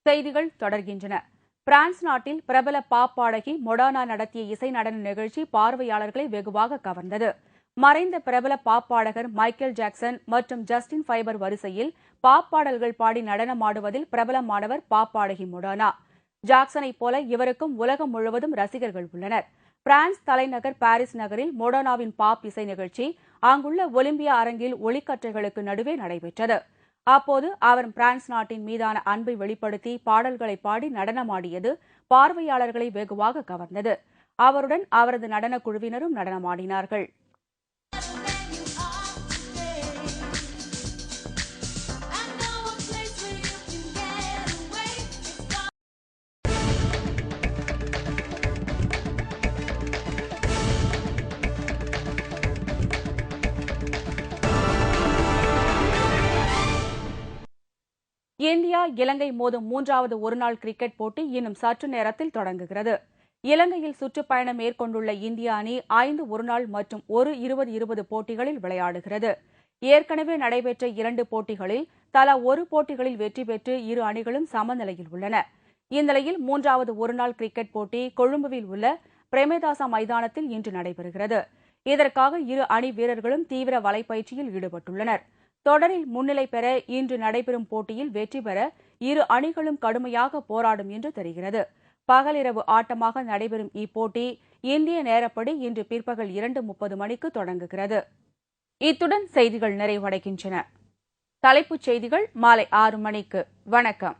செய்திகள் தொடர்கின்றன. பிரான்ஸ் நாட்டில் பிரபல பாப் பாடகி மொடானா நடத்திய இசை நடன நிகழ்ச்சி பார்வையாளர்களை வெகுவாக கவர்ந்தது. மறைந்த பிரபல பாப் பாடகர் மைக்கேல் ஜாக்சன் மற்றும் ஜஸ்டின் பைபர் வரிசையில் பாப் பாடல்கள் பாடி நடனமாடுவதில் பிரபலமானவர் பாப் பாடகி மொடானா. ஜாக்சனைப் போல இவருக்கும் உலகம் முழுவதும் ரசிகர்கள் உள்ளனர். பிரான்ஸ் தலைநகர் பாரிஸ் நகரில் மொடானாவின் பாப் இசை நிகழ்ச்சி அங்குள்ள ஒலிம்பியா அரங்கில் ஒளிக்கற்றைகளுக்கு நடுவே நடைபெற்றது. அப்போது அவர் பிரான்ஸ் நாட்டின் மீதான அன்பை வெளிப்படுத்தி பாடல்களை பாடி நடனமாடியது பார்வையாளர்களை வெகுவாக கவர்ந்தது. அவருடன் அவரது நடனக் குழுவினரும் நடனமாடினார்கள். இந்தியா இலங்கை மோதும் 3வது ஒருநாள் கிரிக்கெட் போட்டி இன்னும் சற்று நேரத்தில் தொடங்குகிறது. இலங்கையில் சுற்றுப்பயணம் மேற்கொண்டுள்ள இந்திய அணி 5 ஒருநாள் மற்றும் ஒரு 20-20 போட்டிகளில் விளையாடுகிறது. ஏற்கனவே நடைபெற்ற 2 போட்டிகளில் தலா ஒரு போட்டிகளில் வெற்றி பெற்று இரு அணிகளும் சமநிலையில் உள்ளன. இந்நிலையில் 3வது ஒருநாள் கிரிக்கெட் போட்டி கொழும்புவில் உள்ள பிரேமதாசா மைதானத்தில் இன்று நடைபெறுகிறது. இதற்காக இரு அணி வீரர்களும் தீவிர வலைப்பயிற்சியில் ஈடுபட்டுள்ளனர். தொடரில் முன்னிலை பெற இன்று நடைபெறும் போட்டியில் வெற்றி பெற இரு அணிகளும் கடுமையாக போராடும் என்று தெரிகிறது. பகலிரவு ஆட்டமாக நடைபெறும் இப்போட்டி இந்திய நேரப்படி இன்று பிற்பகல் 2:30 மணிக்கு தொடங்குகிறது. இத்துடன் செய்திகள் நிறைவடைகின்றன. தலைப்புச் செய்திகள் மாலை 6 மணிக்கு. வணக்கம்.